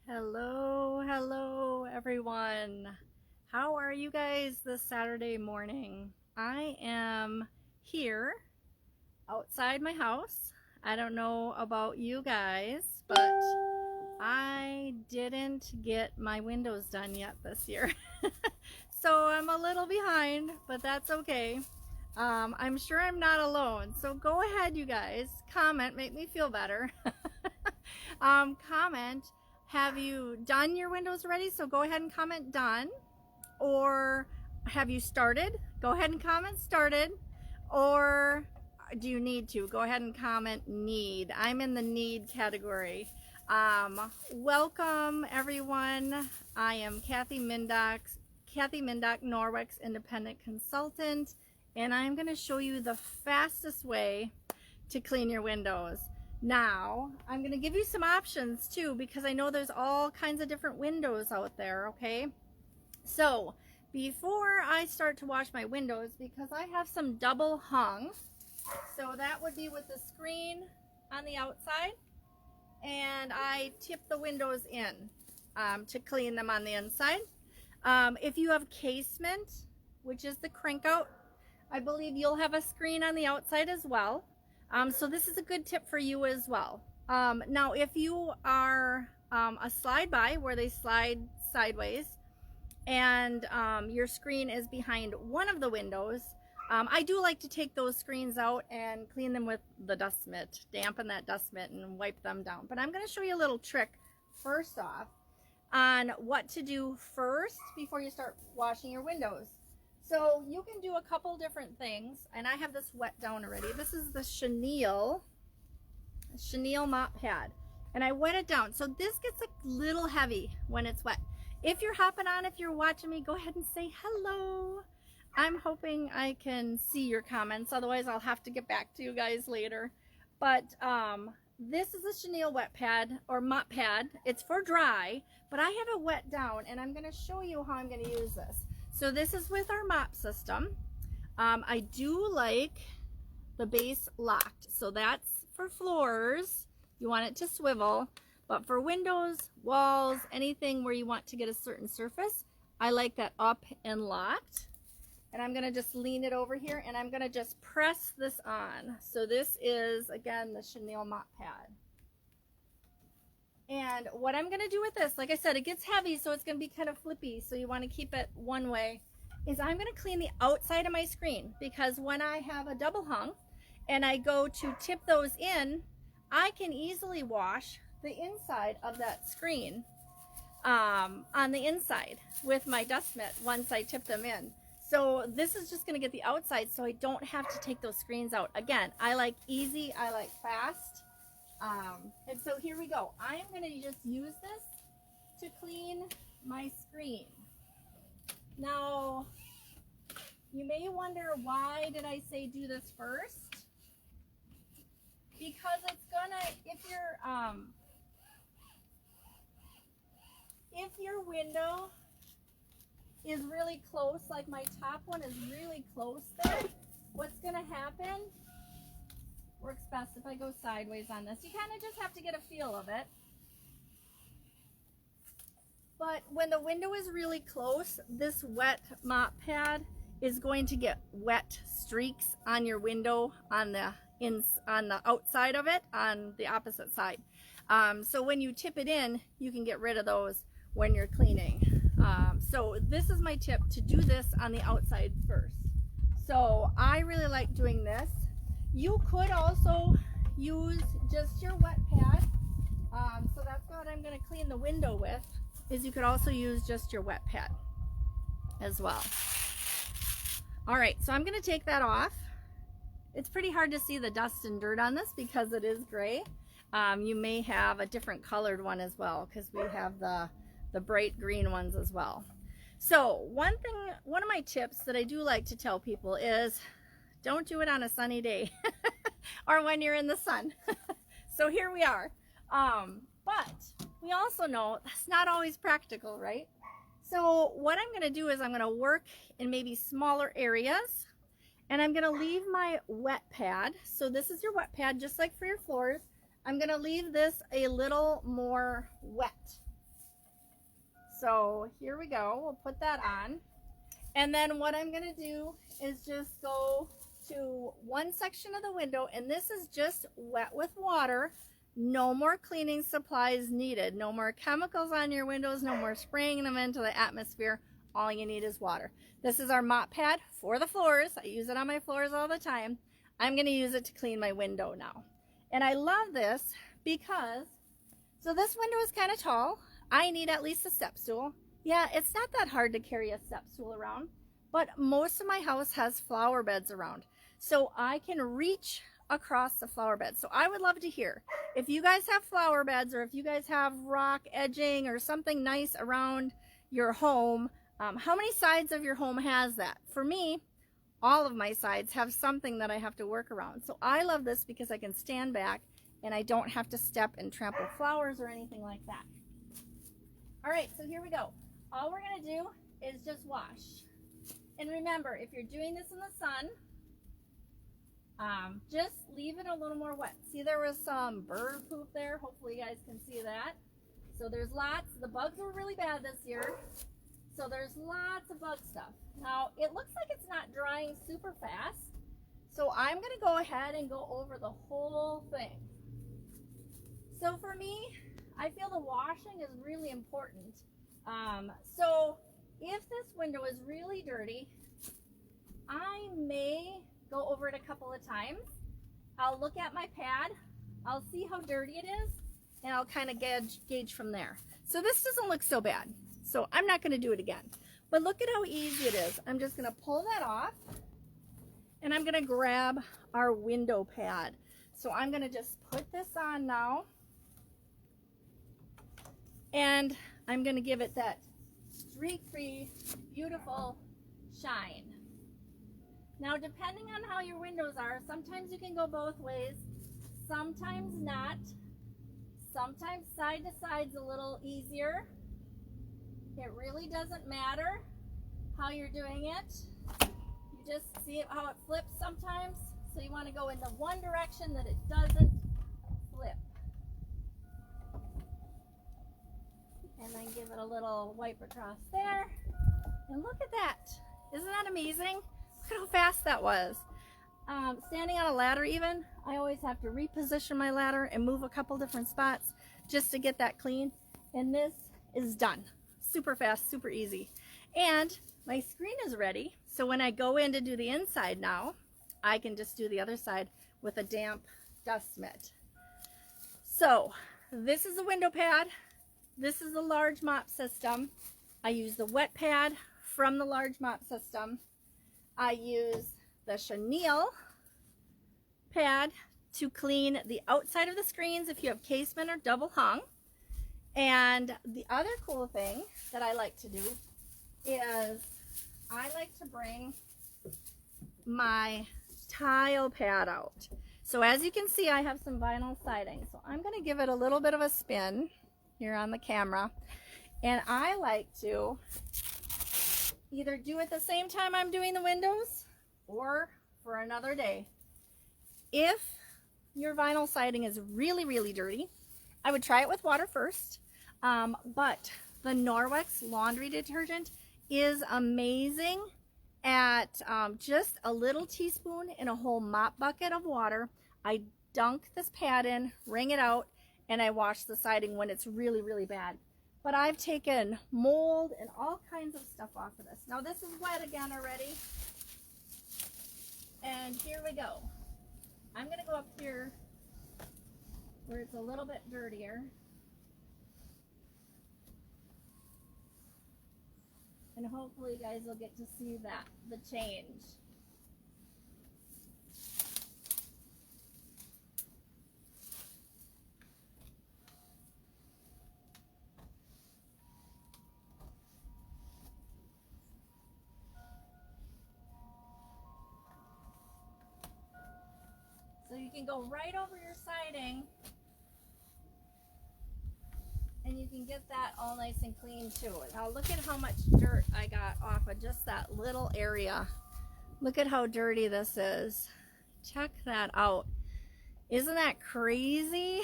Hello everyone. How are you guys this Saturday morning? I am here outside my house. I don't know about you guys, but I didn't get my windows done yet this year. So I'm a little behind, but that's okay. I'm sure I'm not alone. So go ahead, you guys, comment, make me feel better. Comment, have you done your windows already? So go ahead and comment done. Or have you started? Go ahead and comment started. Or do you need to? Go ahead and comment need. I'm in the need category. Welcome everyone. I am Kathy Mindock, Norwick's independent consultant, and I'm going to show you the fastest way to clean your windows. Now, I'm going to give you some options too, because I know there's all kinds of different windows out there, okay? So, before I start to wash my windows, because I have some double hung, so that would be with the screen on the outside, and I tip the windows in to clean them on the inside. If you have casement, which is the crank out, I believe you'll have a screen on the outside as well. So this is a good tip for you as well. Now, if you are a slide by where they slide sideways and your screen is behind one of the windows, I do like to take those screens out and clean them with the dust mitt, dampen that dust mitt and wipe them down. But I'm going to show you a little trick first off on what to do first before you start washing your windows. So you can do a couple different things, and I have this wet down already. This is the chenille mop pad, and I wet it down. So this gets a little heavy when it's wet. If you're hopping on, if you're watching me, go ahead and say hello. I'm hoping I can see your comments, otherwise I'll have to get back to you guys later. But this is a chenille wet pad or mop pad. It's for dry, but I have it wet down, and I'm going to show you how I'm going to use this. So this is with our mop system. I do like the base locked. So that's for floors. You want it to swivel. But for windows, walls, anything where you want to get a certain surface, I like that up and locked. And I'm going to just lean it over here, and I'm going to just press this on. So this is, again, the chenille mop pad. And what I'm going to do with this, like I said, it gets heavy, so it's going to be kind of flippy, so you want to keep it one way, is I'm going to clean the outside of my screen, because when I have a double hung and I go to tip those in, I can easily wash the inside of that screen on the inside with my dust mitt once I tip them in. So this is just going to get the outside, so I don't have to take those screens out. Again, I like easy, I like fast. And so here we go. I am going to just use this to clean my screen. Now, you may wonder, why did I say do this first? Because it's gonna, if your window is really close, like my top one is really close there, what's gonna happen, works best if I go sideways on this. You kind of just have to get a feel of it. But when the window is really close, this wet mop pad is going to get wet streaks on your window on the outside of it, on the opposite side. So when you tip it in, you can get rid of those when you're cleaning. So this is my tip, to do this on the outside first. So I really like doing this. You could also use just your wet pad. So that's what I'm going to clean the window with, is you could also use just your wet pad as well. All right, so I'm going to take that off. It's pretty hard to see the dust and dirt on this because it is gray. You may have a different colored one as well, because we have the bright green ones as well. So one of my tips that I do like to tell people is, don't do it on a sunny day or when you're in the sun. So here we are. But we also know that's not always practical, right? So what I'm going to do is I'm going to work in maybe smaller areas, and I'm going to leave my wet pad. So this is your wet pad, just like for your floors. I'm going to leave this a little more wet. So here we go. We'll put that on. And then what I'm going to do is just go to one section of the window, and this is just wet with water. No more cleaning supplies needed. No more chemicals on your windows. No more spraying them into the atmosphere. All you need is water. This is our mop pad for the floors. I use it on my floors all the time. I'm going to use it to clean my window now. And I love this because, so this window is kind of tall. I need at least a step stool. Yeah, it's not that hard to carry a step stool around, but most of my house has flower beds around. So I can reach across the flower bed. So I would love to hear if you guys have flower beds, or if you guys have rock edging or something nice around your home. How many sides of your home has that? For me, all of my sides have something that I have to work around. So I love this because I can stand back and I don't have to step and trample flowers or anything like that. All right, so here we go. All we're gonna do is just wash. And remember, if you're doing this in the sun, just leave it a little more wet. See, there was some bird poop there. Hopefully you guys can see that. So there's lots. The bugs were really bad this year. So there's lots of bug stuff. Now, it looks like it's not drying super fast. So I'm going to go ahead and go over the whole thing. So for me, I feel the washing is really important. So if this window is really dirty, I may go over it a couple of times. I'll look at my pad, I'll see how dirty it is, and I'll kind of gauge from there. So this doesn't look so bad, so I'm not going to do it again. But look at how easy it is. I'm just going to pull that off, and I'm going to grab our window pad. So I'm going to just put this on now, and I'm going to give it that streak-free, beautiful shine. Now, depending on how your windows are, sometimes you can go both ways, sometimes not. Sometimes side to side's a little easier. It really doesn't matter how you're doing it. You just see how it flips sometimes. So you want to go in the one direction that it doesn't flip. And then give it a little wipe across there. And look at that. Isn't that amazing? Look at how fast that was. Standing on a ladder even, I always have to reposition my ladder and move a couple different spots just to get that clean. And this is done. Super fast, super easy. And my screen is ready. So when I go in to do the inside now, I can just do the other side with a damp dust mitt. So this is the window pad. This is the large mop system. I use the wet pad from the large mop system. I use the chenille pad to clean the outside of the screens if you have casement or double hung. And the other cool thing that I like to do is I like to bring my tile pad out. So as you can see, I have some vinyl siding. So I'm going to give it a little bit of a spin here on the camera. And I like to either do it the same time I'm doing the windows or for another day. If your vinyl siding is really, really dirty, I would try it with water first. But the Norwex laundry detergent is amazing at just a little teaspoon in a whole mop bucket of water. I dunk this pad in, wring it out, and I wash the siding when it's really, really bad. But I've taken mold and all kinds of stuff off of this. Now this is wet again already. And here we go. I'm going to go up here where it's a little bit dirtier. And hopefully you guys will get to see that, the change. So you can go right over your siding and you can get that all nice and clean too. Now look at how much dirt I got off of just that little area. Look at how dirty this is. Check that out. Isn't that crazy?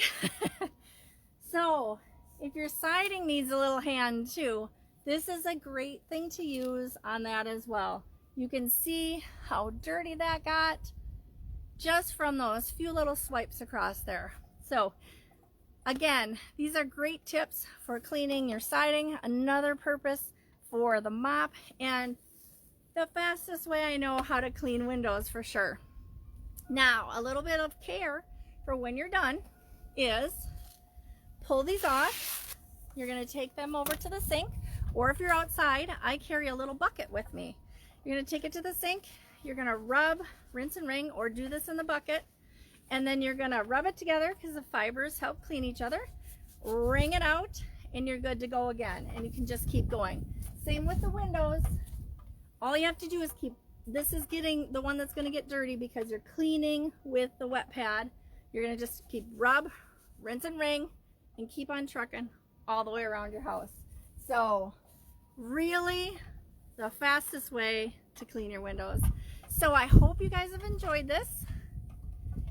So if your siding needs a little hand too, This is a great thing to use on that as well. You can see how dirty that got just from those few little swipes across there. So again, these are great tips for cleaning your siding, another purpose for the mop, and the fastest way I know how to clean windows for sure. Now, a little bit of care for when you're done is pull these off. You're going to take them over to the sink, or if you're outside, I carry a little bucket with me. You're going to take it to the sink. You're going to rub, rinse and wring, or do this in the bucket, and then you're going to rub it together because the fibers help clean each other. Wring it out, and you're good to go again, and you can just keep going. Same with the windows. All you have to do is keep, this is getting the one that's going to get dirty because you're cleaning with the wet pad. You're going to just keep rub, rinse and wring, and keep on trucking all the way around your house. So really the fastest way to clean your windows. So I hope you guys have enjoyed this.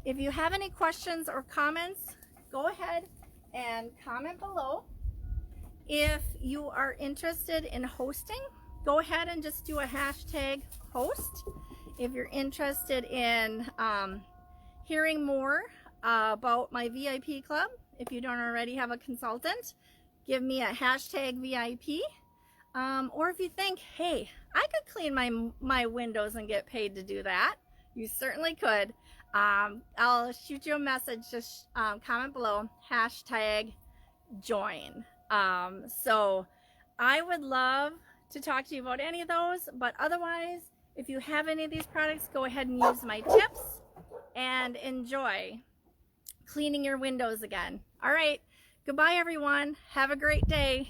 If you have any questions or comments, go ahead and comment below. If you are interested in hosting, go ahead and just do a hashtag host. If you're interested in hearing more about my VIP club, if you don't already have a consultant, give me a hashtag VIP. Or if you think, hey, I could clean my windows and get paid to do that, you certainly could. I'll shoot you a message, just comment below, hashtag join. So I would love to talk to you about any of those, but otherwise, if you have any of these products, go ahead and use my tips and enjoy cleaning your windows again. All right, goodbye everyone. Have a great day.